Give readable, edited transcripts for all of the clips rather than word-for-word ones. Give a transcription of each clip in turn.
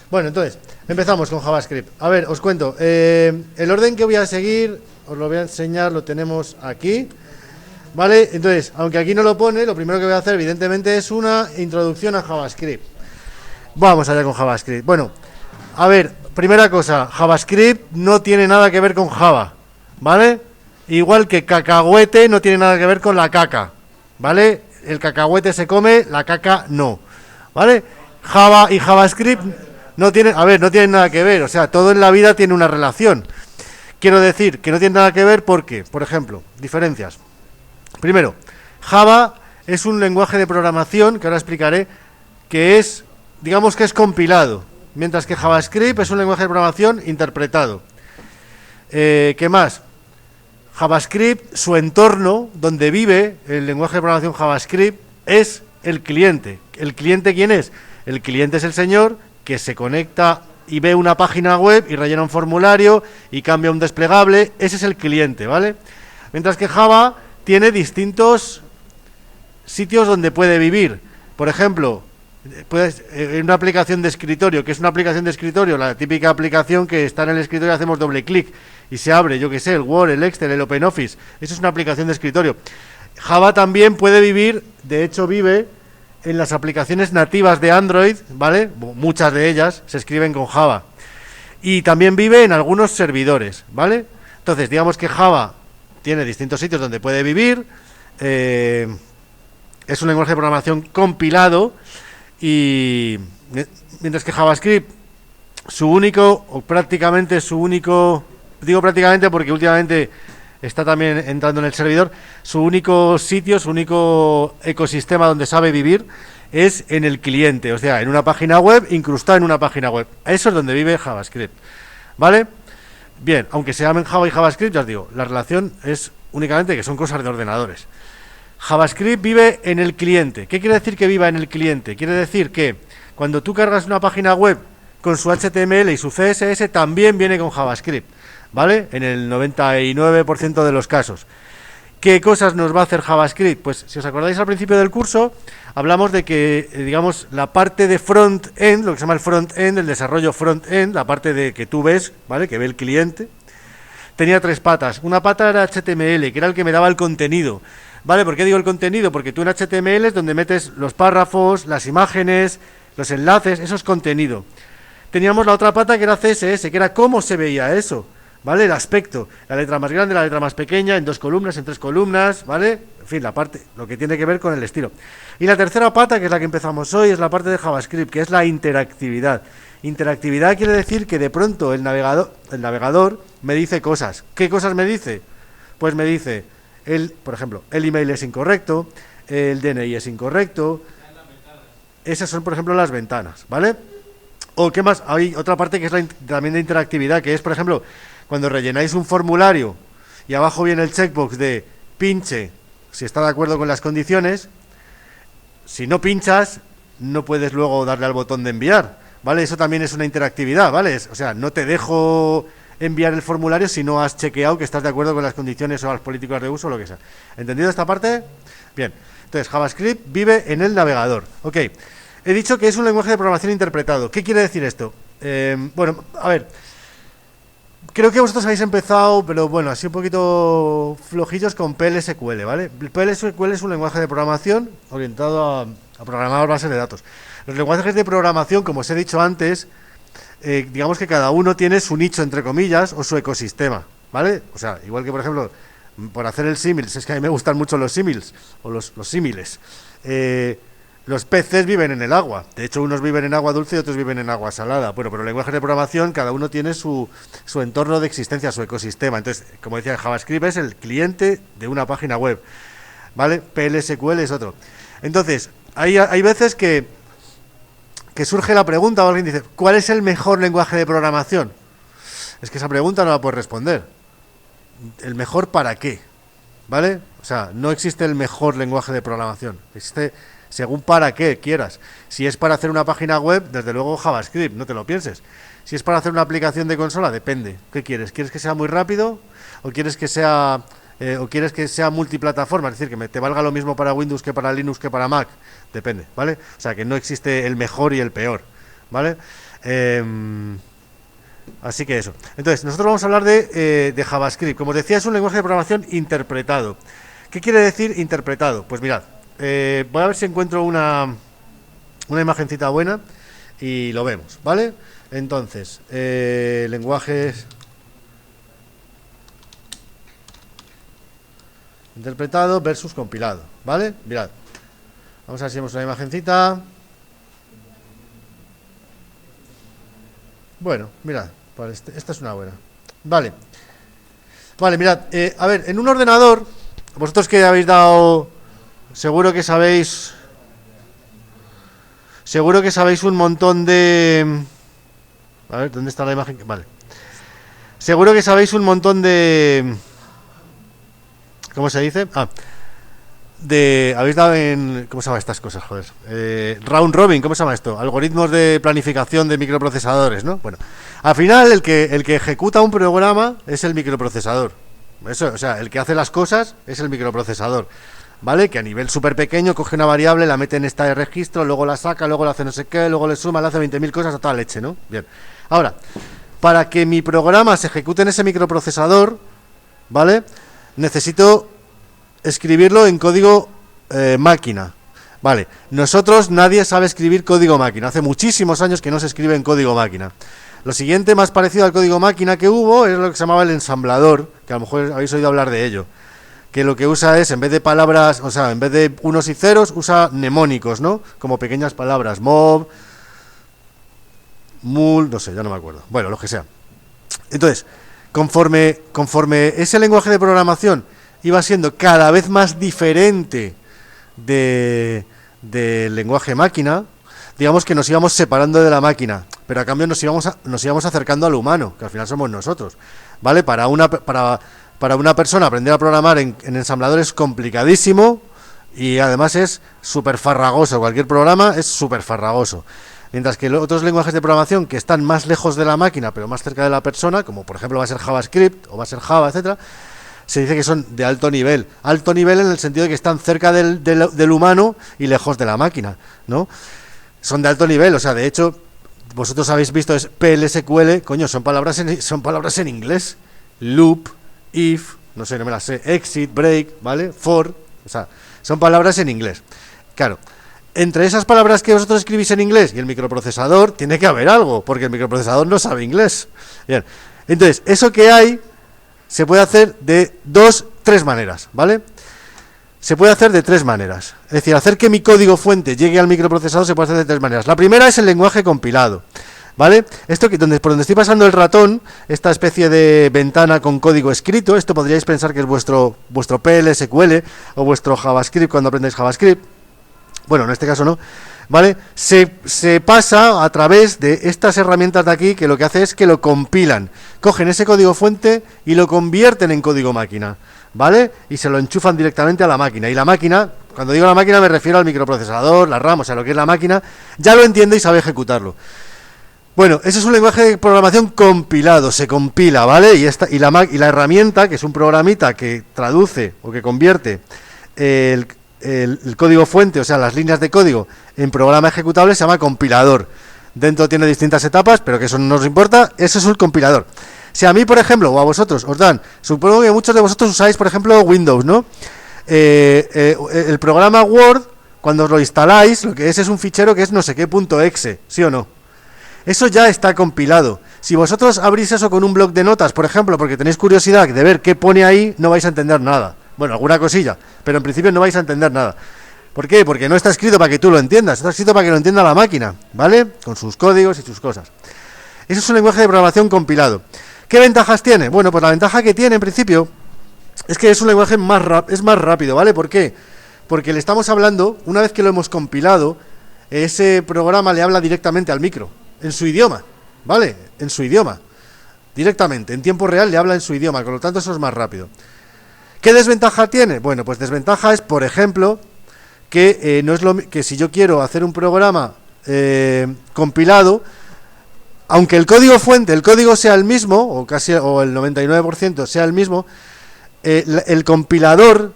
Bueno, entonces, empezamos con JavaScript. A ver, os cuento. El orden que voy a seguir, os lo voy a enseñar, lo tenemos aquí. ¿Vale? Entonces, aunque aquí no lo pone, lo primero que voy a hacer, evidentemente, es una introducción a JavaScript. Vamos allá con JavaScript. Bueno, a ver, primera cosa, JavaScript no tiene nada que ver con Java, ¿vale? Igual que cacahuete no tiene nada que ver con la caca, ¿vale? El cacahuete se come, la caca no, ¿vale? Java y JavaScript no tienen, a ver, no tienen nada que ver, o sea, todo en la vida tiene una relación. Quiero decir que no tiene nada que ver porque, por ejemplo, diferencias. Primero, Java es un lenguaje de programación, que ahora explicaré, que es, digamos que es compilado, mientras que JavaScript es un lenguaje de programación interpretado. ¿Qué más? JavaScript, su entorno, donde vive el lenguaje de programación JavaScript, es el cliente. ¿El cliente quién es? El cliente es el señor que se conecta y ve una página web y rellena un formulario y cambia un desplegable. Ese es el cliente, ¿vale? Mientras que Java tiene distintos sitios donde puede vivir. Por ejemplo, una aplicación de escritorio. ¿Qué es una aplicación de escritorio? La típica aplicación que está en el escritorio y hacemos doble clic y se abre, yo que sé, el Word, el Excel, el OpenOffice. Eso es una aplicación de escritorio. Java también puede vivir, de hecho vive, en las aplicaciones nativas de Android, ¿vale? Muchas de ellas se escriben con Java. Y también vive en algunos servidores, ¿vale? Entonces, digamos que Java tiene distintos sitios donde puede vivir. Es un lenguaje de programación compilado. Y mientras que JavaScript, su único, o prácticamente su único, digo prácticamente porque últimamente está también entrando en el servidor, su único sitio, su único ecosistema donde sabe vivir es en el cliente, o sea, en una página web, incrustado en una página web. Eso es donde vive JavaScript, ¿vale? Bien, aunque se llamen Java y JavaScript, ya os digo, la relación es únicamente que son cosas de ordenadores. JavaScript vive en el cliente. ¿Qué quiere decir que viva en el cliente? Quiere decir que cuando tú cargas una página web con su HTML y su CSS, también viene con JavaScript, ¿vale? En el 99% de los casos. ¿Qué cosas nos va a hacer JavaScript? Pues si os acordáis al principio del curso, hablamos de que, digamos, la parte de front-end, lo que se llama el front-end, el desarrollo front-end, la parte de que tú ves, ¿vale? Que ve el cliente, tenía tres patas. Una pata era HTML, que era el que me daba el contenido. ¿Vale? ¿Por qué digo el contenido? Porque tú en HTML es donde metes los párrafos, las imágenes, los enlaces, eso es contenido. Teníamos la otra pata que era CSS, que era cómo se veía eso, ¿vale? El aspecto, la letra más grande, la letra más pequeña, en 2 columnas, en 3 columnas, ¿vale? En fin, la parte, lo que tiene que ver con el estilo. Y la tercera pata, que es la que empezamos hoy, es la parte de JavaScript, que es la interactividad. Interactividad quiere decir que de pronto el navegador me dice cosas. ¿Qué cosas me dice? Pues me dice, por ejemplo, el email es incorrecto, el DNI es incorrecto. Esas son, por ejemplo, las ventanas, ¿vale? O qué más, hay otra parte que es también de interactividad, que es, por ejemplo, cuando rellenáis un formulario y abajo viene el checkbox de pinche si está de acuerdo con las condiciones. Si no pinchas, no puedes luego darle al botón de enviar, ¿vale? Eso también es una interactividad, ¿vale? O sea, no te dejo enviar el formulario si no has chequeado que estás de acuerdo con las condiciones o las políticas de uso o lo que sea. ¿Entendido esta parte? Bien. Entonces, JavaScript vive en el navegador. Ok. He dicho que es un lenguaje de programación interpretado. ¿Qué quiere decir esto? Bueno, a ver. Creo que vosotros habéis empezado, pero bueno, así un poquito flojillos con PLSQL, ¿vale? El PLSQL es un lenguaje de programación orientado a programar bases de datos. Los lenguajes de programación, como os he dicho antes, digamos que cada uno tiene su nicho, entre comillas, o su ecosistema, ¿vale? O sea, igual que, por ejemplo, por hacer el símil, es que a mí me gustan mucho los símiles, o los símiles. Los peces viven en el agua. De hecho, unos viven en agua dulce y otros viven en agua salada. Bueno, pero el lenguaje de programación, cada uno tiene su entorno de existencia, su ecosistema. Entonces, como decía, JavaScript es el cliente de una página web, ¿vale? PLSQL es otro. Entonces, hay veces que surge la pregunta, o alguien dice, ¿cuál es el mejor lenguaje de programación? Es que esa pregunta no la puedes responder. ¿El mejor para qué? ¿Vale? O sea, no existe el mejor lenguaje de programación. Existe según para qué quieras. Si es para hacer una página web, desde luego JavaScript, no te lo pienses. Si es para hacer una aplicación de consola, depende. ¿Qué quieres? ¿Quieres que sea muy rápido? ¿O quieres que sea multiplataforma? Es decir, que te valga lo mismo para Windows que para Linux que para Mac. Depende, ¿vale? O sea, que no existe el mejor y el peor, ¿vale? Así que eso. Entonces, nosotros vamos a hablar de JavaScript. Como os decía, es un lenguaje de programación interpretado. ¿Qué quiere decir interpretado? Pues mirad, voy a ver si encuentro una imagencita buena y lo vemos, ¿vale? Entonces, lenguajes interpretado versus compilado, ¿vale? Mirad, vamos a ver si vemos una imagencita. Bueno, mirad, pues esta es una buena. Vale, mirad, a ver, en un ordenador, vosotros que habéis dado, seguro que sabéis un montón de... A ver, ¿dónde está la imagen? Vale. Seguro que sabéis un montón de... ¿Cómo se dice? Habéis dado en... ¿Cómo se llama estas cosas? Joder. Round robin, ¿cómo se llama esto? Algoritmos de planificación de microprocesadores, ¿no? Bueno, al final el que ejecuta un programa es el microprocesador. Eso, o sea, el que hace las cosas es el microprocesador, ¿vale? Que a nivel súper pequeño coge una variable, la mete en esta de registro, luego la saca, luego le hace no sé qué, luego le suma, le hace 20.000 cosas a toda leche, ¿no? Bien. Ahora, para que mi programa se ejecute en ese microprocesador, ¿vale? Necesito escribirlo en código máquina. Vale, nosotros nadie sabe escribir código máquina. Hace muchísimos años que no se escribe en código máquina. Lo siguiente más parecido al código máquina que hubo es lo que se llamaba el ensamblador, que a lo mejor habéis oído hablar de ello. Que lo que usa es, en vez de palabras, o sea, en vez de unos y ceros, usa mnemónicos, ¿no? Como pequeñas palabras, mob, mul, no sé, ya no me acuerdo. Bueno, lo que sea. Entonces, conforme ese lenguaje de programación iba siendo cada vez más diferente del lenguaje máquina, digamos que nos íbamos separando de la máquina, pero a cambio nos íbamos acercando al humano, que al final somos nosotros, ¿vale? Para una persona aprender a programar en ensamblador es complicadísimo y además es súper farragoso. Cualquier programa es súper farragoso. Mientras que otros lenguajes de programación que están más lejos de la máquina, pero más cerca de la persona, como por ejemplo va a ser JavaScript o va a ser Java, etcétera, se dice que son de alto nivel. Alto nivel en el sentido de que están cerca del humano y lejos de la máquina, ¿no? Son de alto nivel, o sea, de hecho, vosotros habéis visto es PLSQL, coño, son palabras en inglés. Loop, if, no sé, no me las sé, exit, break, ¿vale? For, o sea, son palabras en inglés. Claro, entre esas palabras que vosotros escribís en inglés y el microprocesador tiene que haber algo, porque el microprocesador no sabe inglés. Bien, entonces, eso que hay se puede hacer de tres maneras, ¿vale? Se puede hacer de tres maneras. Es decir, hacer que mi código fuente llegue al microprocesador se puede hacer de tres maneras. La primera es el lenguaje compilado, ¿vale? Esto que por donde estoy pasando el ratón, esta especie de ventana con código escrito, esto podríais pensar que es vuestro PLSQL o vuestro JavaScript cuando aprendáis JavaScript. Bueno, en este caso no, ¿vale? Se pasa a través de estas herramientas de aquí, que lo que hace es que lo compilan. Cogen ese código fuente y lo convierten en código máquina, ¿vale? Y se lo enchufan directamente a la máquina. Y la máquina, cuando digo la máquina me refiero al microprocesador, la RAM, o sea, lo que es la máquina, ya lo entiende y sabe ejecutarlo. Bueno, ese es un lenguaje de programación compilado, se compila, ¿vale? Y la herramienta, que es un programita que traduce o que convierte el código fuente, o sea, las líneas de código en programa ejecutable, se llama compilador. Dentro tiene distintas etapas, pero que eso no nos importa, eso es un compilador. Si a mí, por ejemplo, o a vosotros os dan, supongo que muchos de vosotros usáis, por ejemplo, Windows, ¿no? El programa Word, cuando os lo instaláis, lo que es un fichero que es no sé qué.exe, ¿sí o no? Eso ya está compilado. Si vosotros abrís eso con un bloc de notas, por ejemplo, porque tenéis curiosidad de ver qué pone ahí, no vais a entender nada. Bueno, alguna cosilla, pero en principio no vais a entender nada. ¿Por qué? Porque no está escrito para que tú lo entiendas, está escrito para que lo entienda la máquina, ¿vale? Con sus códigos y sus cosas. Eso es un lenguaje de programación compilado. ¿Qué ventajas tiene? Bueno, pues la ventaja que tiene, en principio, es que es un lenguaje más rápido, ¿vale? ¿Por qué? Porque le estamos hablando, una vez que lo hemos compilado, ese programa le habla directamente al micro, en su idioma, ¿vale? En su idioma, directamente, en tiempo real le habla en su idioma, con lo tanto eso es más rápido. ¿Qué desventaja tiene? Bueno, pues desventaja es, por ejemplo, que no es que si yo quiero hacer un programa compilado, aunque el código fuente, el código sea el mismo, o el 99% sea el mismo, el compilador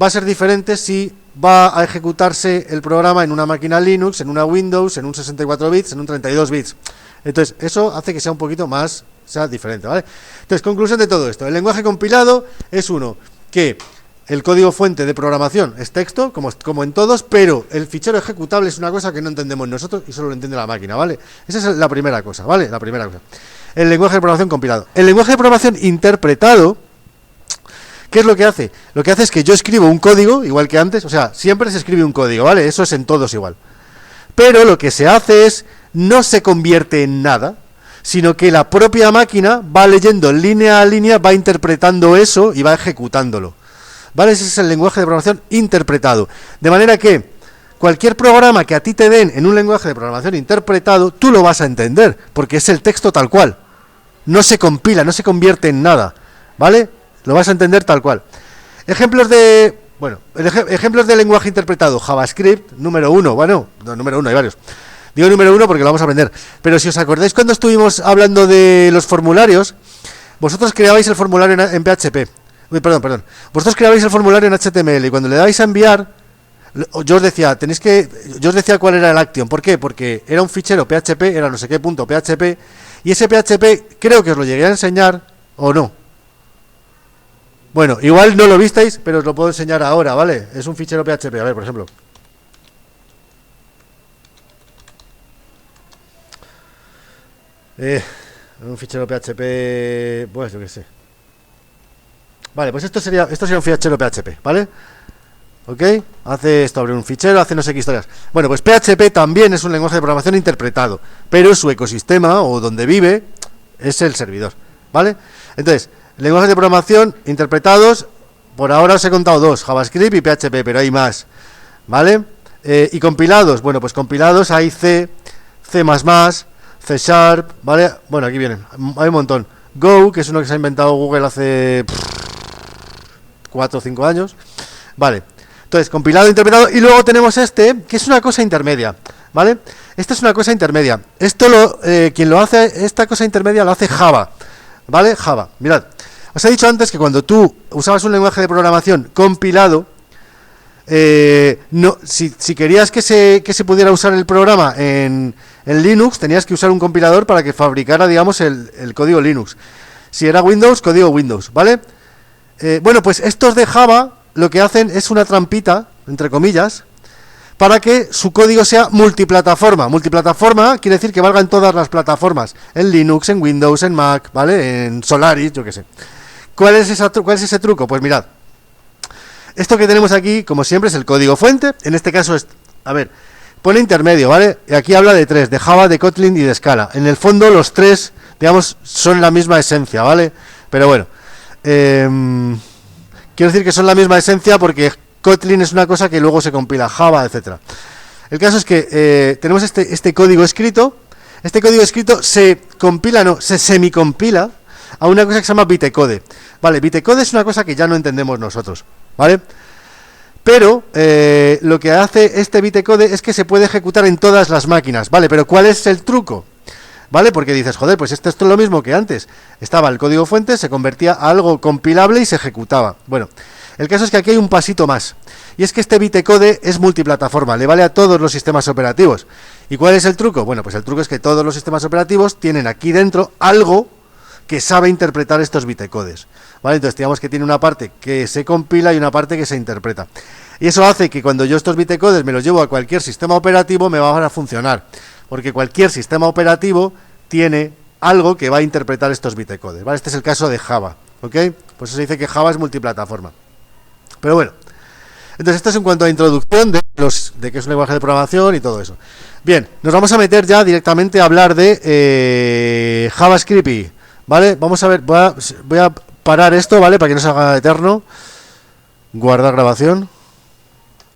va a ser diferente si va a ejecutarse el programa en una máquina Linux, en una Windows, en un 64 bits, en un 32 bits. Entonces, eso hace que sea un poquito más, sea diferente, ¿vale? Entonces, conclusión de todo esto. El lenguaje compilado es uno que el código fuente de programación es texto, como en todos, pero el fichero ejecutable es una cosa que no entendemos nosotros y solo lo entiende la máquina, ¿vale? Esa es la primera cosa, ¿vale? La primera cosa. El lenguaje de programación compilado. El lenguaje de programación interpretado, ¿qué es lo que hace? Lo que hace es que yo escribo un código, igual que antes, o sea, siempre se escribe un código, ¿vale? Eso es en todos igual. Pero lo que se hace es, no se convierte en nada, sino que la propia máquina va leyendo línea a línea, va interpretando eso y va ejecutándolo. ¿Vale? Ese es el lenguaje de programación interpretado. De manera que cualquier programa que a ti te den en un lenguaje de programación interpretado, tú lo vas a entender, porque es el texto tal cual. No se compila, no se convierte en nada. ¿Vale? Lo vas a entender tal cual. Ejemplos de... Bueno, ejemplos de lenguaje interpretado. JavaScript, número 1. Bueno, no, número 1, hay varios. Digo número 1 porque lo vamos a aprender. Pero si os acordáis cuando estuvimos hablando de los formularios, vosotros creabais el formulario en PHP. Uy, perdón. Vosotros creabais el formulario en HTML y cuando le dabais a enviar, yo os decía, yo os decía cuál era el action. ¿Por qué? Porque era un fichero PHP, era no sé qué punto PHP, y ese PHP creo que os lo llegué a enseñar, o no. Bueno, igual no lo visteis, pero os lo puedo enseñar ahora, ¿vale? Es un fichero PHP, a ver, por ejemplo. Un fichero PHP, pues yo qué sé. Vale, pues esto sería un fichero PHP, ¿vale? ¿Ok? Hace esto, abre un fichero, hace no sé qué historias. Bueno, pues PHP también es un lenguaje de programación interpretado, pero su ecosistema, o donde vive, es el servidor, ¿vale? Entonces, lenguajes de programación interpretados, por ahora os he contado dos, JavaScript y PHP, pero hay más, ¿vale? Y compilados, bueno, pues compilados hay C, C++, C Sharp, ¿vale? Bueno, aquí vienen, hay un montón. Go, que es uno que se ha inventado Google hace 4 o 5 años, ¿vale? Entonces, compilado, interpretado, y luego tenemos este, que es una cosa intermedia, ¿vale? Esta es una cosa intermedia. Esto quien lo hace, esta cosa intermedia lo hace Java, ¿vale? Java, mirad. Os he dicho antes que cuando tú usabas un lenguaje de programación compilado, si querías que se pudiera usar el programa en Linux, tenías que usar un compilador para que fabricara, digamos, el código Linux. Si era Windows, código Windows, ¿vale? Bueno, pues estos de Java lo que hacen es una trampita, entre comillas, para que su código sea multiplataforma. Multiplataforma quiere decir que valga en todas las plataformas, en Linux, en Windows, en Mac, ¿vale? En Solaris, yo qué sé. ¿Cuál es ese truco? Pues mirad, esto que tenemos aquí, como siempre, es el código fuente. En este caso es, a ver, pone intermedio, ¿vale? Y aquí habla de tres, de Java, de Kotlin y de Scala. En el fondo los tres, digamos, son la misma esencia, ¿vale? Pero bueno, quiero decir que son la misma esencia porque Kotlin es una cosa que luego se compila, Java, etcétera. El caso es que tenemos este código escrito. Este código escrito se compila, no, se semicompila a una cosa que se llama bytecode. Vale, bytecode es una cosa que ya no entendemos nosotros, ¿vale? Pero lo que hace este bytecode es que se puede ejecutar en todas las máquinas, ¿vale? Pero ¿cuál es el truco? ¿Vale? Porque dices, joder, pues esto es lo mismo que antes. Estaba el código fuente, se convertía a algo compilable y se ejecutaba. Bueno, el caso es que aquí hay un pasito más. Y es que este bytecode es multiplataforma, le vale a todos los sistemas operativos. ¿Y cuál es el truco? Bueno, pues el truco es que todos los sistemas operativos tienen aquí dentro algo que sabe interpretar estos bytecodes, ¿vale? Entonces digamos que tiene una parte que se compila y una parte que se interpreta. Y eso hace que cuando yo estos bytecodes me los llevo a cualquier sistema operativo me van a funcionar, porque cualquier sistema operativo tiene algo que va a interpretar estos bytecodes, ¿vale? Este es el caso de Java, ¿ok? Pues se dice que Java es multiplataforma. Pero bueno, entonces esto es en cuanto a introducción de qué es un lenguaje de programación y todo eso. Bien, nos vamos a meter ya directamente a hablar de JavaScript, ¿vale? Vamos a ver, voy a parar esto, ¿vale? Para que no se haga eterno. Guardar grabación.